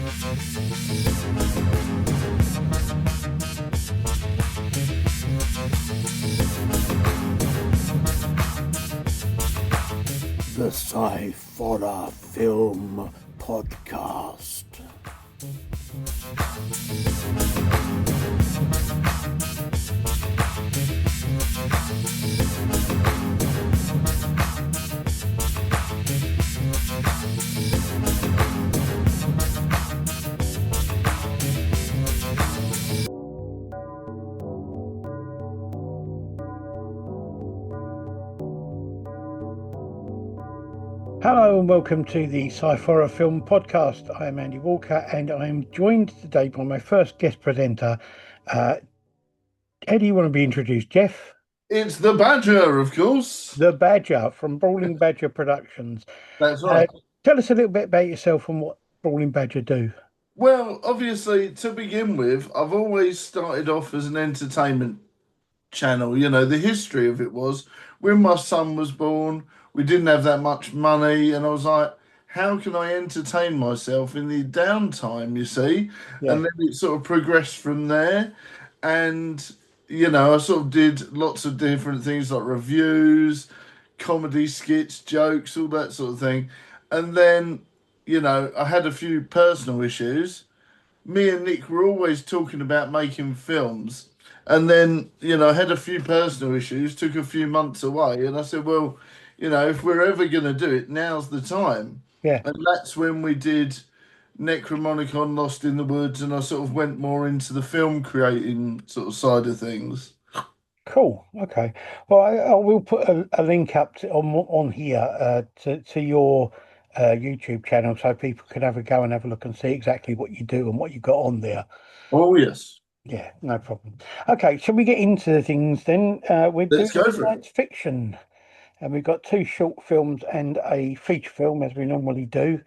The Sciforror Film Podcast. Hello and welcome to the Sciforror Film Podcast. I am Andy Walker and I am joined today by my first guest presenter. How do you want to be introduced, Jeff? It's the Badger, of course. The Badger from Brawling Badger Productions. That's right. Tell us a little bit about yourself and what Brawling Badger do. Well, obviously, to begin with, I've always started off as an entertainment channel. You know, the history of it was when my son was born, we didn't have that much money, and I was like, how can I entertain myself in the downtime, you see? Yeah. And then it sort of progressed from there. And, you know, I sort of did lots of different things like reviews, comedy skits, jokes, all that sort of thing. And then, you know, I had a few personal issues. Me and Nick were always talking about making films. And then, you know, I had a few personal issues, took a few months away. And I said, well, you know, if we're ever going to do it, now's the time. Yeah. And that's when we did Necromonicon Lost in the Woods. And I sort of went more into the film creating sort of side of things. Cool. Okay. Well, I will put a link up on here to your YouTube channel so people can have a go and have a look and see exactly what you do and what you got on there. Oh, yes. Yeah, no problem. Okay, shall we get into the things then? We're Let's doing go for it. science fiction, and we've got two short films and a feature film, as we normally do.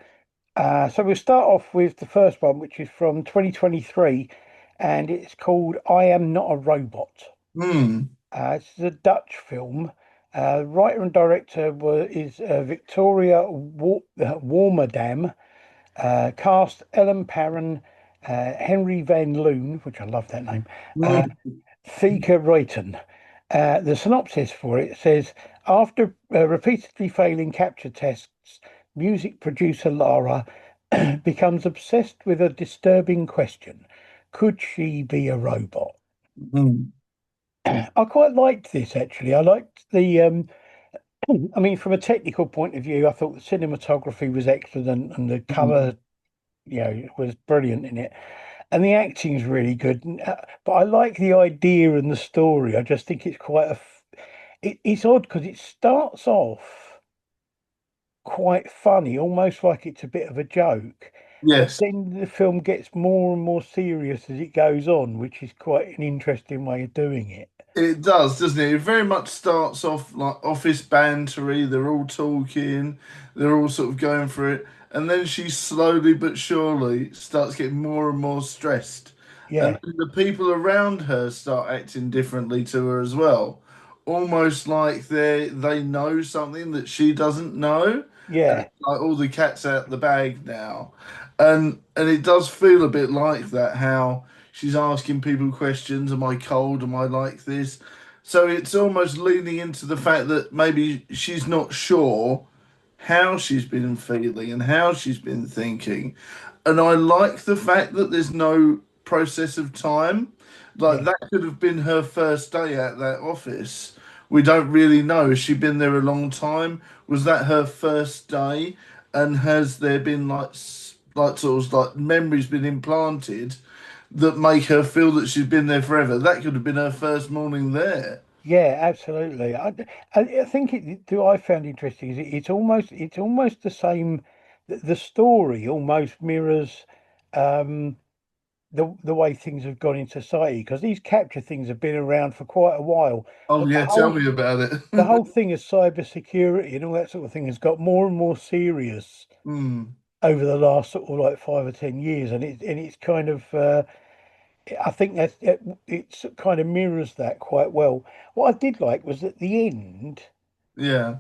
So we'll start off with the first one, which is from 2023, and it's called I Am Not a Robot. It's a Dutch film. Writer and director is Victoria Warmerdam. Cast Ellen Parron, Henry Van Loon, which I love that name, Thika Reuton. The synopsis for it says, after repeatedly failing capture tests, music producer Lara becomes obsessed with a disturbing question. Could she be a robot? I quite liked this, actually. I liked the... I mean, from a technical point of view, I thought the cinematography was excellent and the cover, you know, was brilliant in it. And the acting's really good. But I like the idea and the story. I just think it's quite it's odd because it starts off quite funny, almost like it's a bit of a joke. Yes. But then the film gets more and more serious as it goes on, which is quite an interesting way of doing it. It does, doesn't it? It very much starts off like office bantery. They're all talking, they're all sort of going for it. And then she slowly but surely starts getting more and more stressed. And Yeah, then the people around her start acting differently to her as well. Almost like they know something that she doesn't know. And yeah, it's like all the cat's out the bag now. And it does feel a bit like that, how she's asking people questions. Am I cold? Am I like this? So it's almost leaning into the fact that maybe she's not sure how she's been feeling and how she's been thinking. And I like the fact that there's no process of time. Like yeah. that could have been her first day at that office. We don't really know. Has she been there a long time? Was that her first day? And has there been like sort of like memories been implanted that make her feel that she's been there forever? That could have been her first morning there. Yeah, absolutely. I think I found interesting is it's almost the same. The story almost mirrors um, the way things have gone in society because these capture things have been around for quite a while, Oh and yeah, tell me about the it. whole thing of cybersecurity and all that sort of thing has got more and more serious over the last sort of like 5 or 10 years, and it's kind of. I think it kind of mirrors that quite well. What I did like was at the end, Yeah.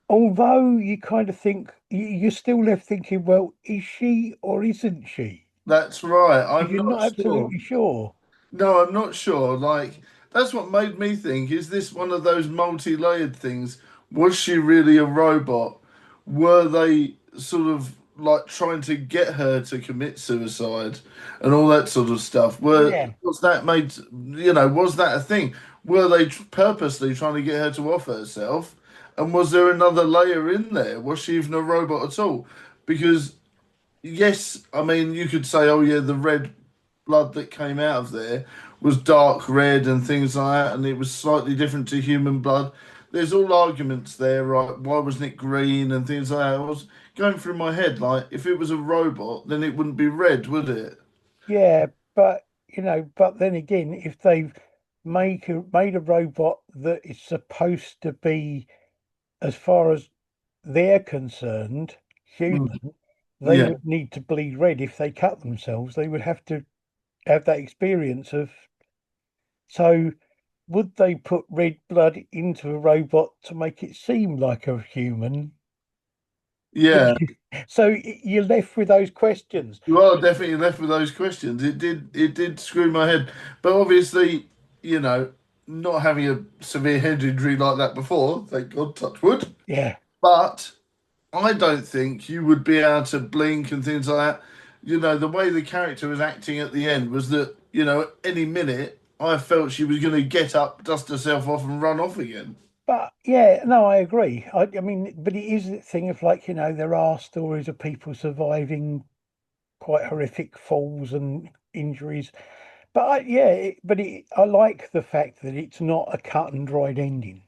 although you kind of think you're still left thinking, well, is she or isn't she? That's right. Because I'm you're not not sure. absolutely sure. No, I'm not sure. Like, that's what made me think, is this one of those multi-layered things? Was she really a robot? Were they sort of like trying to get her to commit suicide and all that sort of stuff? Yeah, Was that made, was that a thing? Were they purposely trying to get her to off herself? And was there another layer in there? Was she even a robot at all? Because yes, I mean, you could say, oh yeah, the red blood that came out of there was dark red and things like that, and it was slightly different to human blood. There's all arguments there, right? Why wasn't it green and things like that? I was going through my head, like, if it was a robot, then it wouldn't be red, would it? yeah, but but then again, if they've made a robot that is supposed to be, as far as they're concerned, Mm. human, they Yeah, would need to bleed red if they cut themselves. They would have to have that experience of. So, would they put red blood into a robot to make it seem like a human? yeah. So you're left with those questions. You are definitely left with those questions. It did screw my head. But obviously, you know, not having a severe head injury like that before, thank God, touch wood. Yeah, But I don't think you would be able to blink and things like that. The way the character was acting at the end was that, any minute I felt she was going to get up, dust herself off, and run off again. but yeah, no, I agree. I mean, but it is the thing of like, there are stories of people surviving quite horrific falls and injuries. But I like the fact that it's not a cut and dried ending.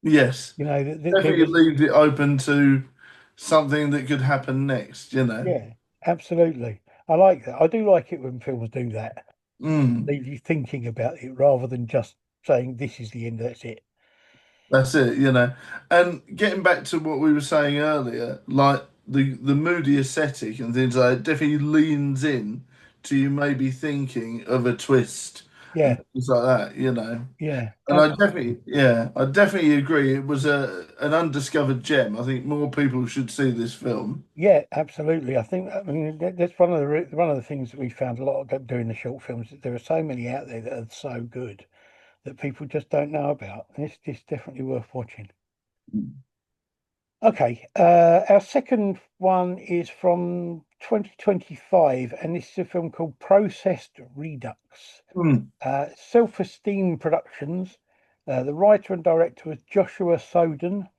Yes, That there definitely was, leaves it open to something that could happen next. yeah, absolutely. I like that. I do like it when films do that. Mm, Leave you thinking about it rather than just saying this is the end, that's it. that's it. And getting back to what we were saying earlier, like the moody aesthetic and things like that definitely leans in to you maybe thinking of a twist and Yeah, things like that. yeah, And I definitely agree. It was an undiscovered gem. I think more people should see this film. yeah, absolutely. I mean that's one of the things that we found a lot of doing the short films. That there are so many out there that are so good that people just don't know about, and it's definitely worth watching. Okay, our second one is from 2025, and this is a film called Processed Redux. Hmm. Self-Esteem Productions. The writer and director was Joshua Soden.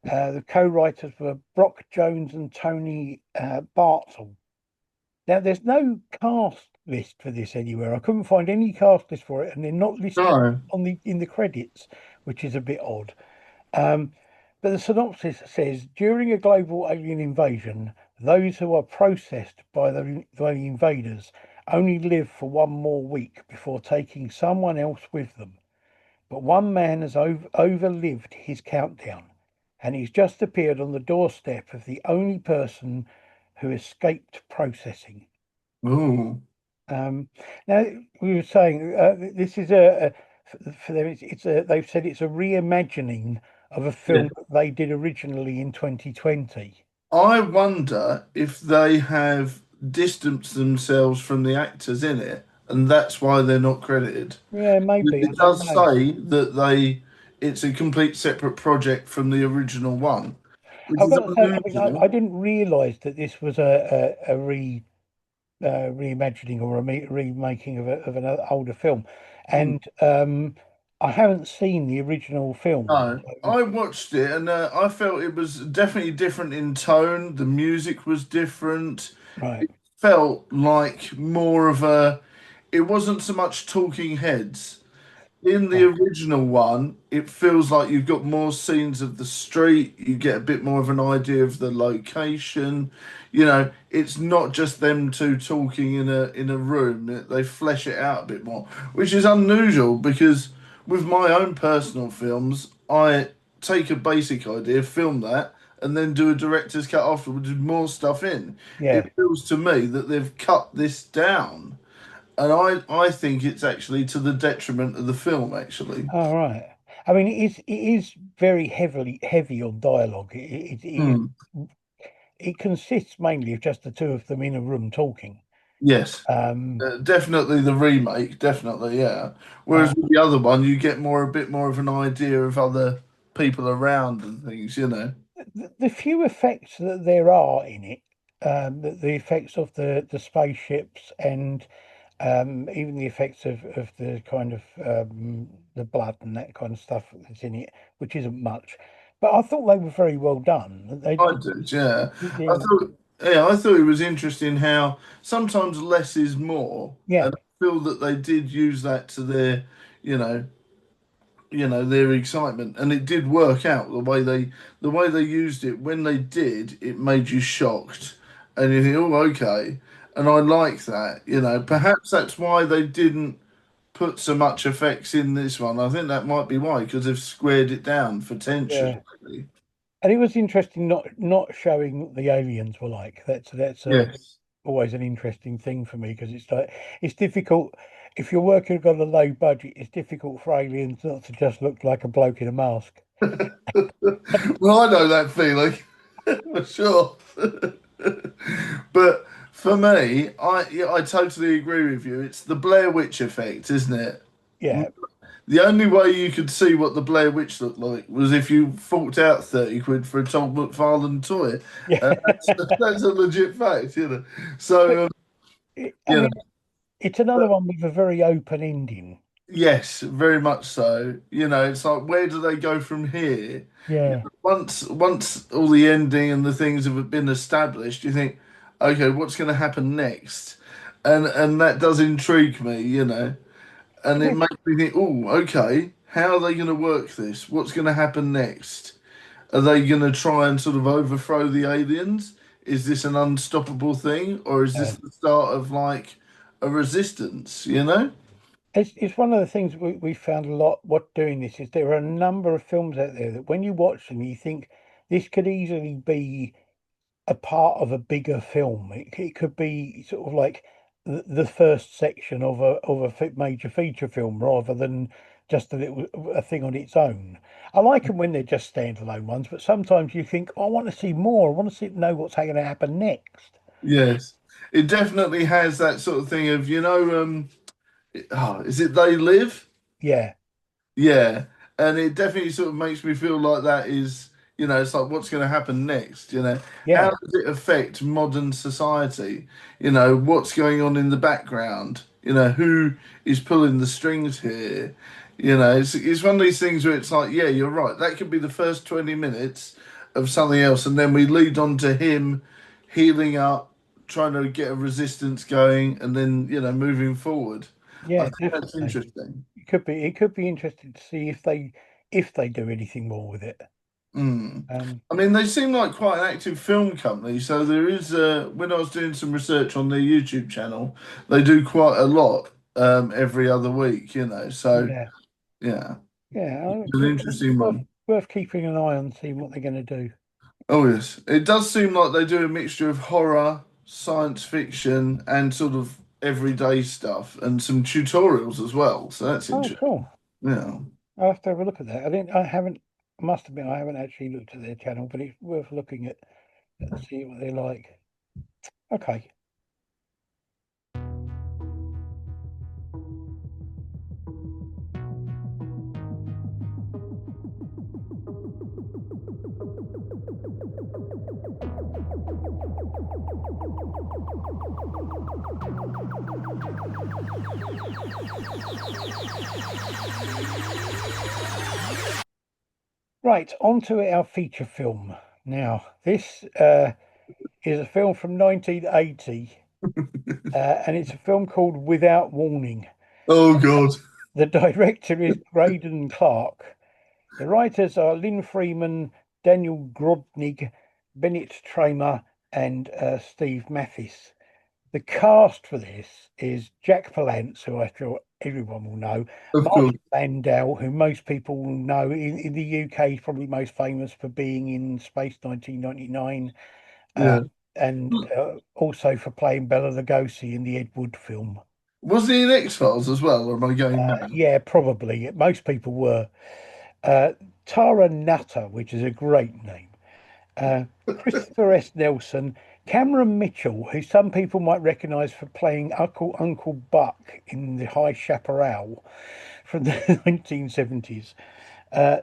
The co-writers were Brock Jones and Tony Bartle. Now, there's no cast list for this anywhere. I couldn't find any cast list for it, and they're not listed No. on the in the credits, which is a bit odd. Um, but the synopsis says during a global alien invasion, those who are processed by the invaders only live for one more week before taking someone else with them. But one man has overlived his countdown, and he's just appeared on the doorstep of the only person who escaped processing. Oh. Um, Now, we were saying this is for them. They've said it's a reimagining of a Yeah. film that they did originally in 2020. I wonder if they have distanced themselves from the actors in it, and that's why they're not credited. Yeah, maybe. I It don't does know. say that it's a complete separate project from the original one, which I've is got to say, I mean, unusual. I didn't realise that this was a reimagining or remaking of an older film, Hmm. and I haven't seen the original film. No, I watched it and I felt it was definitely different in tone. The music was different. Right. It felt like more of a. It wasn't so much talking heads. In the Right. original one, it feels like you've got more scenes of the street. You get a bit more of an idea of the location. It's not just them two talking in a room. They flesh it out a bit more, which is unusual because with my own personal films, I take a basic idea, film that, and then do a director's cut afterwards with more stuff in. Yeah. It feels to me that they've cut this down, and I think it's actually to the detriment of the film, actually. All right. I mean, it is very heavy on dialogue. Hmm. It consists mainly of just the two of them in a room talking. Yes. Um, Definitely the remake, definitely, yeah. uh, Whereas with the other one, you get more a bit more of an idea of other people around and things, you know. the few effects that there are in it, the effects of the spaceships and even the effects of the kind of the blood and that kind of stuff that's in it, which isn't much, but I thought they were very well done. They I did, did, yeah. I the thought, yeah, I thought it was interesting how sometimes less is more, yeah, and I feel that they did use that to their, you know, their excitement, and it did work out the way they used it. When they did, it made you shocked, and you think, oh, okay, and I like that. You know, perhaps that's why they didn't put so much effects in this one. I think that might be why, because they've squared it down for tension. yeah. And it was interesting not showing what the aliens were like. That's Yes. always an interesting thing for me because it's like it's difficult if you're working on a low budget. It's difficult for aliens not to just look like a bloke in a mask. Well, I know that feeling for sure. But for me, yeah, I totally agree with you. It's the Blair Witch effect, isn't it? Yeah, The only way you could see what the Blair Witch looked like was if you forked out 30 quid for a Tom McFarlane toy. yeah. That's a legit fact, you know. So, I you know, mean, it's another one with a very open ending. yes, very much so. You know, it's like, where do they go from here? You Yeah, know, once all the ending and the things have been established, you think, okay, what's going to happen next? And that does intrigue me, you know. And it yeah. makes me think, oh, okay, how are they going to work this? What's going to happen next? Are they going to try and sort of overthrow the aliens? Is this an unstoppable thing, or is this Yeah. the start of like a resistance? You know? It's one of the things we found a lot what doing this is there are a number of films out there that when you watch them you think this could easily be a part of a bigger film. It could be sort of like the first section of a major feature film rather than just a thing on its own. I like them when they're just standalone ones, but sometimes you think, "Oh, I want to see more. I want to see know what's going to happen next." Yes, it definitely has that sort of thing of is it They Live? Yeah, Yeah, and it definitely sort of makes me feel like that is, it's like what's going to happen next, How yeah, does it affect modern society? What's going on in the background? Who is pulling the strings here? It's one of these things where it's like, yeah, you're right. That could be the first 20 minutes of something else, and then we lead on to him healing up, trying to get a resistance going, and then, moving forward. I yeah, think that's definitely. interesting. It could be interesting to see if they do anything more with it. Mm. Um, I mean, they seem like quite an active film company. So there is, when I was doing some research on their YouTube channel, they do quite a lot every other week, So yeah, yeah, yeah. it's an It's interesting one. worth keeping an eye on, seeing what they're going to do. Oh yes, it does seem like they do a mixture of horror, science fiction, and sort of everyday stuff, and some tutorials as well. So that's Oh, interesting. cool. Yeah. I'll have to have a look at that. I haven't. I must admit, I haven't actually looked at their channel, but it's worth looking at and see what they're like. Okay. Right, on to our feature film. Now, this is a film from 1980, and it's a film called Without Warning. Oh God. The director is Graydon Clark. The writers are Lynn Freeman, Daniel Grodnig, Bennett Tramer, and Steve Mathis. The cast for this is Jack Palance, who I feel everyone will know, Of course. Martin Landau, who most people will know in the UK, he's probably most famous for being in Space 1999, uh, Yeah. and also for playing Bela Lugosi in the Ed Wood film. Was he in X-Files as well, or am I going mad? Yeah, probably most people were. Uh, Tara Nutter, which is a great name. Christopher S. Nelson, Cameron Mitchell, who some people might recognise for playing Uncle Buck in The High Chaparral from the 1970s.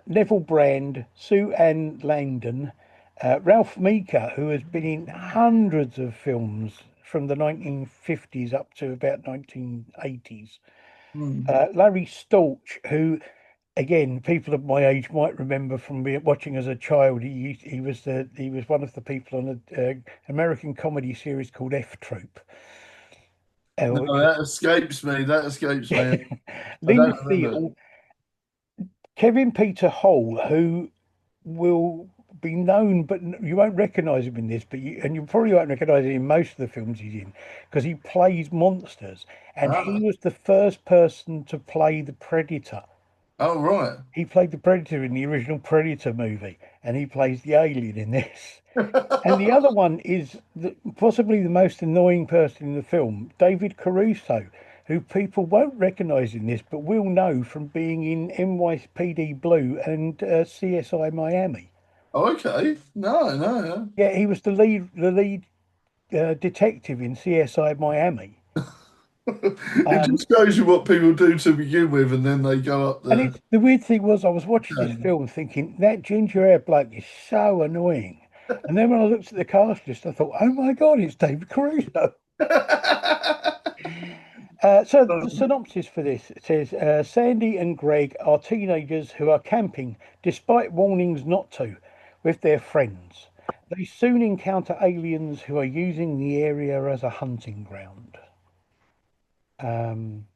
Neville Brand, Sue Ann Langdon, Ralph Meeker, who has been in hundreds of films from the 1950s up to about 1980s. Hmm. Larry Storch, who again people of my age might remember from watching as a child. He was one of the people on an American comedy series called F Troop, No, which that escapes me. That escapes me. I Lynn don't remember it. Thiel, Kevin Peter Hall, who will be known, but you won't recognise him in this, and you probably won't recognise him in most of the films he's in because he plays monsters, and he Ah, was the first person to play the Predator. oh, right. He played the Predator in the original Predator movie, and he plays the alien in this. And the other one is possibly the most annoying person in the film, David Caruso, who people won't recognise in this, but will know from being in NYPD Blue and CSI Miami. Okay. No, no. Yeah, he was the lead detective in CSI Miami. It Um, just shows you what people do to begin with, and then they go up and the it's the weird thing was I was watching this chain. film thinking that ginger hair bloke is so annoying. And then when I looked at the cast list, I thought, oh my God, it's David Caruso. So the synopsis for this says Sandy and Greg are teenagers who are camping despite warnings not to with their friends. They soon encounter aliens who are using the area as a hunting ground. Um,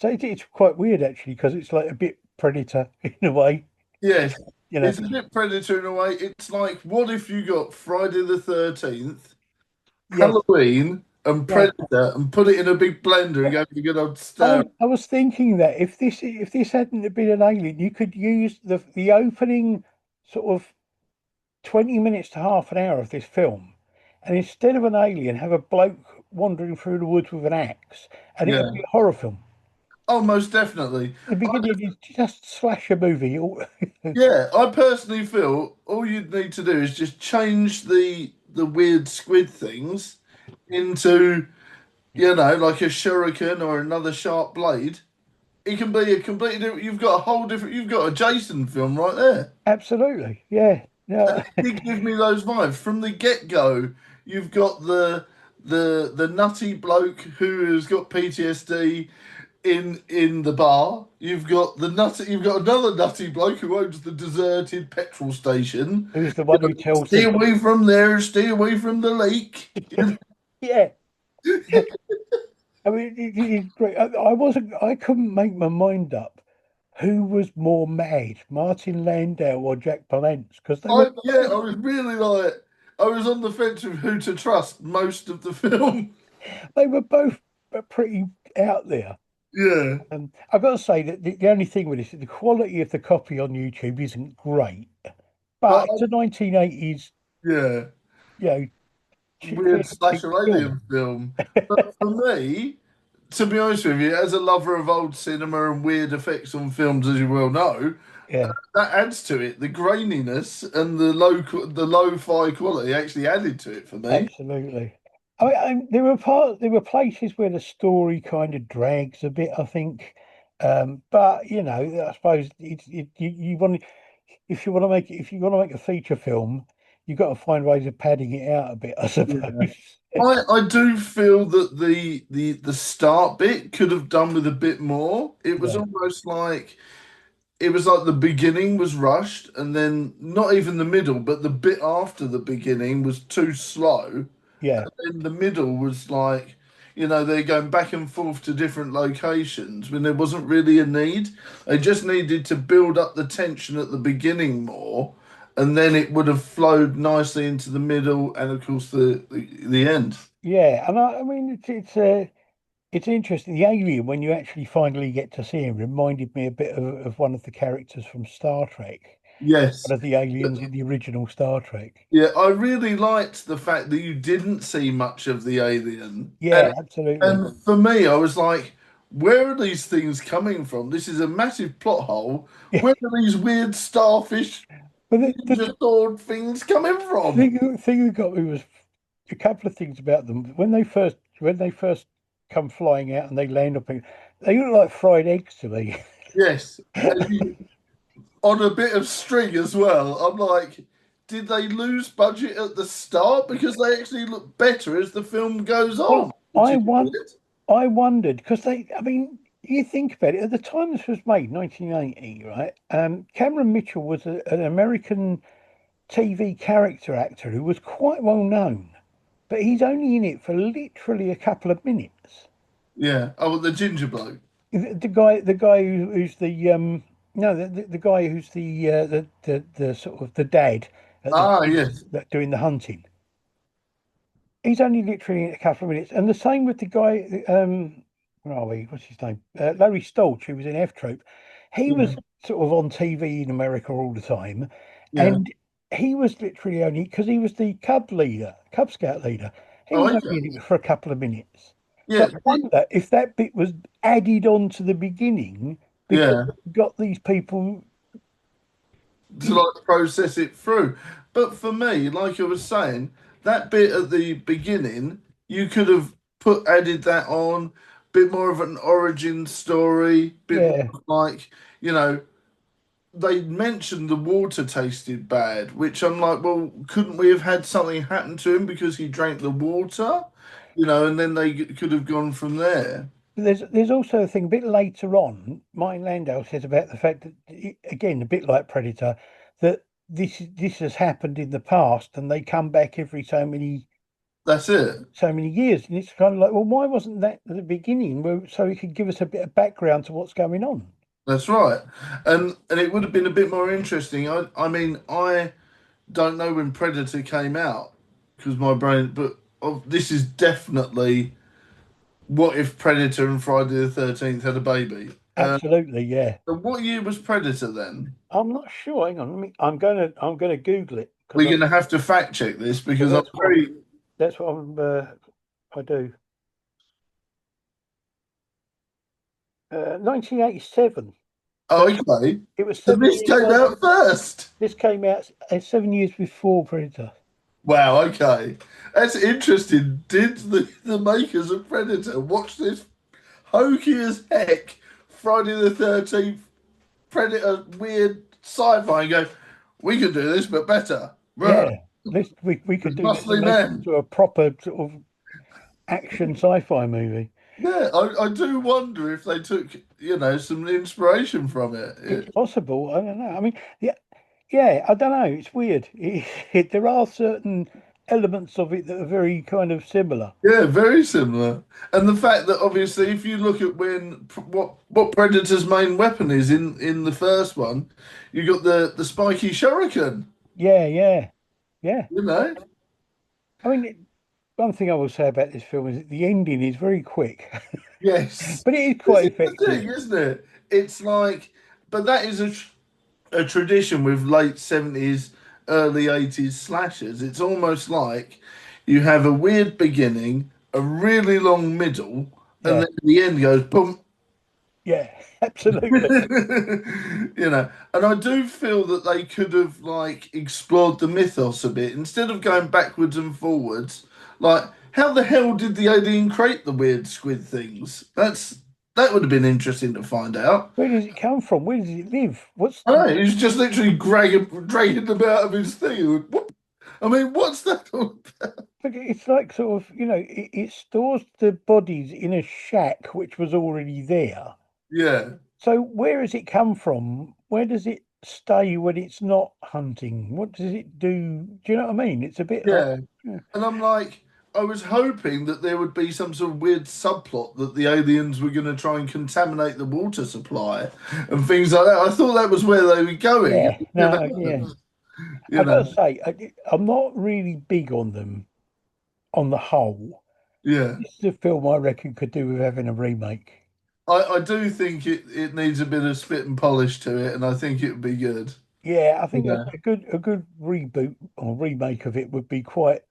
so it's quite weird actually because it's like a bit Predator in a way, Yes, you know. it's a bit Predator in a way. It's like, what if you got Friday the 13th, Yes, Halloween, and yeah. Predator, and put it in a big blender and Well, go for a good old I stir? was I was thinking that if this hadn't have been an alien, you could use the opening sort of 20 minutes to half an hour of this film, and instead of an alien, have a bloke wandering through the woods with an axe, and it would be Yeah. a horror film. Oh, most definitely. The beginning is just slasher movie. Yeah, I personally feel all you'd need to do is just change the weird squid things into, like a shuriken or another sharp blade. It can be a completely different. You've got a whole different. You've got a Jason film right there. Absolutely, yeah. And No, it did give me those vibes from the get go. You've got the nutty bloke who has got PTSD in the bar. You've got the nutty. You've got another nutty bloke who owns the deserted petrol station. who's the one who tells Stay them? away from there. Stay away from the lake. Yeah, yeah. I mean, it's great. I wasn't. I couldn't make my mind up who was more mad, Martin Landau or Jack Palance, because they were Yeah, I was really like, I was on the fence of who to trust most of the film. they were both pretty out there. Yeah, I've got to say that the only thing with this, the quality of the copy on YouTube isn't great, but but it's a 1980s, yeah, you know, weird fairly cheap slasher film. alien film. But for me, to be honest with you, as a lover of old cinema and weird effects on films, as you well know, Yeah, that adds to it. The graininess and the lo-fi quality actually added to it for me. absolutely. There were places where the story kind of drags a bit, I think. But you know, I suppose you want if you want to make it, if you want to make a feature film, you've got to find ways of padding it out a bit, I Yeah. suppose. I do feel that the start bit could have done with a bit more. Yeah, It was like the beginning was rushed, and then not even the middle, but the bit after the beginning was too slow. yeah. In the middle was like, they're going back and forth to different locations when there wasn't really a need. They just needed to build up the tension at the beginning more, and then it would have flowed nicely into the middle and, of course, the end. Yeah, and I mean it's interesting. The alien, when you actually finally get to see him, reminded me a bit of one of the characters from Star Trek, one Yes. of the aliens in the original Star Trek. Yeah, I really liked the fact that you didn't see much of the alien. Yeah, absolutely. And for me, I was like, where are these things coming from? This is a massive plot hole. Yeah. Where are these weird starfish But the ninja sword things coming from? thing that got me was a couple of things about them. When they first come flying out and they land up, they look like fried eggs to me. Yes, and on a bit of string as well. I'm like, did they lose budget at the start because they actually look better as the film goes Well, on, which I is want weird. I wondered because I mean, you think about it. At the time this was made, 1980, right? Cameron Mitchell was an American TV character actor who was quite well known, but he's only in it for literally a couple of minutes. Yeah. Oh, well, the ginger bloke. The guy who's the no, the guy who's the sort of the dad at the Ah, beginning yes. that doing the hunting. He's only literally in a couple of minutes, and the same with the guy. Where are we? What's his name? Larry Stoltz, who was in F Troop. He Yeah. was sort of on TV in America all the time, Yeah. and he was literally only because he was the Cub Scout leader. He Oh, was only okay. in it for a couple of minutes. So Yeah. I wonder if that bit was added on to the beginning because Yeah. it got these people. To like process it through. But for me, like I was saying, that bit at the beginning, you could have put added that on, bit more of an origin story, bit more Yeah, of like, you know, they mentioned the water tasted bad, which I'm like, well, couldn't we have had something happen to him because he drank the water? You know, and then they could have gone from there. there's also a thing a bit later on. Martin Landau says about the fact that again, a bit like Predator, that this has happened in the past, and they come back every That's it. so many years, and it's kind of like, well, why wasn't that at the beginning, so he could give us a bit of background to what's going on? That's right. And it would have been a bit more interesting. I mean, I don't know when Predator came out because my brain, but this is definitely what if Predator and Friday the 13th had a baby? Absolutely, yeah. So what year was Predator then? I'm not sure. Hang on, I'm gonna Google it because We're going to have to fact check this because I'm that's what very. I do. 1987. So Oh, okay. it was So seven this years came later. out first. This came out 7 years before Predator. Wow, okay. That's interesting. Did the makers of Predator watch this hokey as heck Friday the 13th Predator weird sci-fi and go, we could do this but better. Yeah, Right. we could With do this and muscly make it men. into a proper sort of action sci-fi movie. Yeah, I do wonder if they took, some inspiration from it. It's possible. I don't know. I mean, yeah, yeah. I don't know. It's weird. There are certain elements of it that are very kind of similar. Yeah, very similar. And the fact that obviously if you look at what Predator's main weapon is in the first one, you got the spiky shuriken, Yeah, yeah, yeah. you know? I mean, one thing I will say about this film is that the ending is very quick, Yes. but it is This quite is the effective. thing, isn't it? It's like, but that is a tradition with late 70s, early 80s slashers. It's almost like you have a weird beginning, a really long middle, and Yeah, then the end goes boom. yeah, absolutely. And I do feel that they could have like explored the mythos a bit instead of going backwards and forwards. Like, how the hell did the alien create the weird squid things? That would have been interesting to find out. Where does it come from? Where does it live? What's I know, he's just literally dragging them out of his thing. I mean, what's that all about? But it's like sort of, it stores the bodies in a shack which was already there. Yeah, So where does it come from? Where does it stay when it's not hunting? What does it do? Do you know what I mean? It's a bit like, yeah. yeah, And I'm like, I was hoping that there would be some sort of weird subplot that the aliens were going to try and contaminate the water supply and things like that. I thought that was where they were going. yeah, It never no, yeah. happened, I you gotta know. say, I'm not really big on them on the whole. Yeah. This is a film I reckon could do with having a remake. I do think it needs a bit of spit and polish to it, and I think it would be good. Yeah, I think Yeah. a good reboot or remake of it would be quite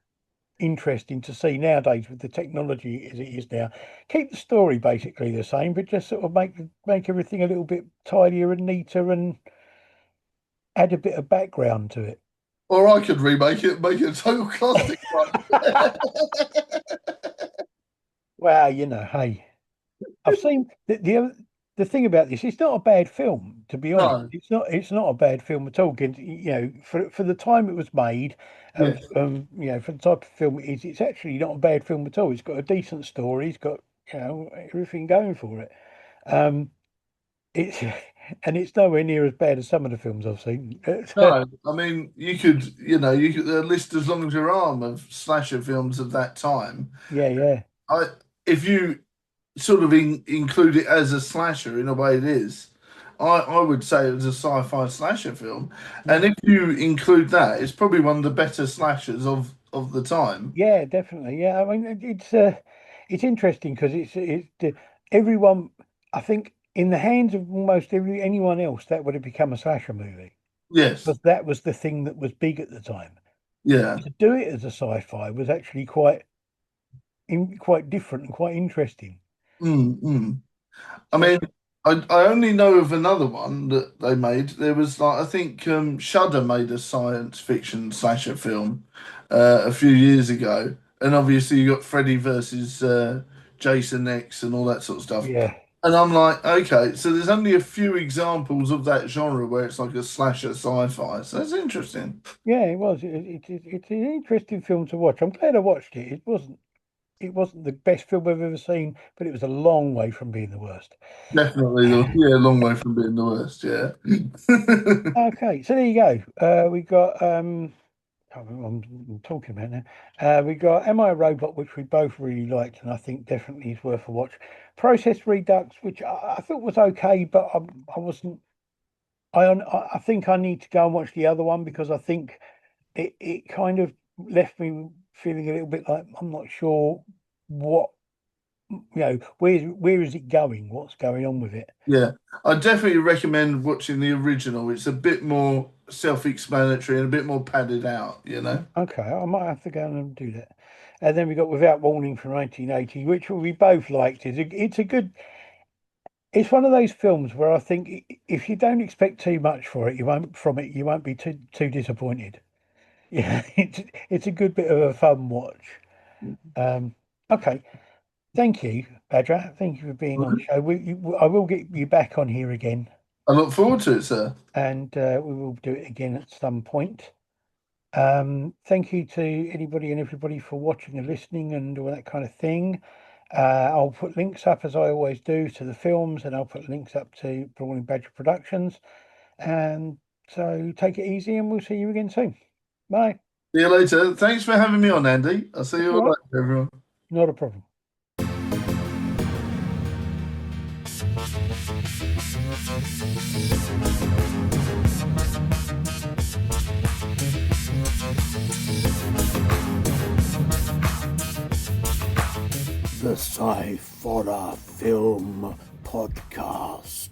interesting to see nowadays with the technology as it is now. Keep the story basically the same, but just sort of make everything a little bit tidier and neater and add a bit of background to it. Or I could remake it and make it a total classic one. Well, hey, I've seen the thing about this. It's not a bad film, to be honest. No, It's not a bad film at all. For the time it was made, yeah, for the type of film it is, it's actually not a bad film at all. It's got a decent story. It's got everything going for it. Um, it's and it's nowhere near as bad as some of the films I've seen. no. I mean, you could list as long as your arm of slasher films of that time. Yeah, yeah, I, if you sort of include it as a slasher in a way it is, I would say it was a sci-fi slasher film. And yeah. if you include that, it's probably one of the better slashers of the time. Yeah, definitely. Yeah, I mean it's interesting because everyone. I think in the hands of almost anyone else that would have become a slasher movie Yes. because that was the thing that was big at the time. Yeah. To do it as a sci-fi was actually quite different and quite interesting. Mm. I So mean, I only know of another one that they made. There was like I think Shudder made a science fiction slasher film a few years ago, and obviously you got Freddy versus Jason X and all that sort of stuff. yeah, And I'm like, okay, so there's only a few examples of that genre where it's like a slasher sci-fi. So that's interesting. yeah, it was. It's an interesting film to watch. I'm glad I watched it. It wasn't the best film I've ever seen, but it was a long way from being the worst. Definitely, yeah, a long way from being the worst. Yeah. Okay, so there you go. We got I'm talking about now. We got Am I a Robot, which we both really liked, and I think definitely is worth a watch. Process Redux, which I thought was okay, but I wasn't. I think I need to go and watch the other one because I think it kind of left me feeling a little bit like I'm not sure what where is it going? What's going on with it? Yeah, I definitely recommend watching the original. It's a bit more self-explanatory and a bit more padded out, you know? Okay, I might have to go and do that. And then we got Without Warning from 1980, which we both liked. It's one of those films where I think if you don't expect too much you won't be too disappointed. Yeah, it's a good bit of a fun watch. Um, okay, thank you, Badra. Thank you for being on the show. I will get you back on here again, I look forward to it, sir. and we will do it again at some point. Thank you to anybody and everybody for watching and listening and all that kind of thing. I'll put links up as I always do to the films, and I'll put links up to Brawling Badger Productions. And so take it easy, and we'll see you again soon. Bye. See you later. Thanks for having me on, Andy. I'll see That's you all all right. later, everyone. Not a problem. The Sciforror Film Podcast.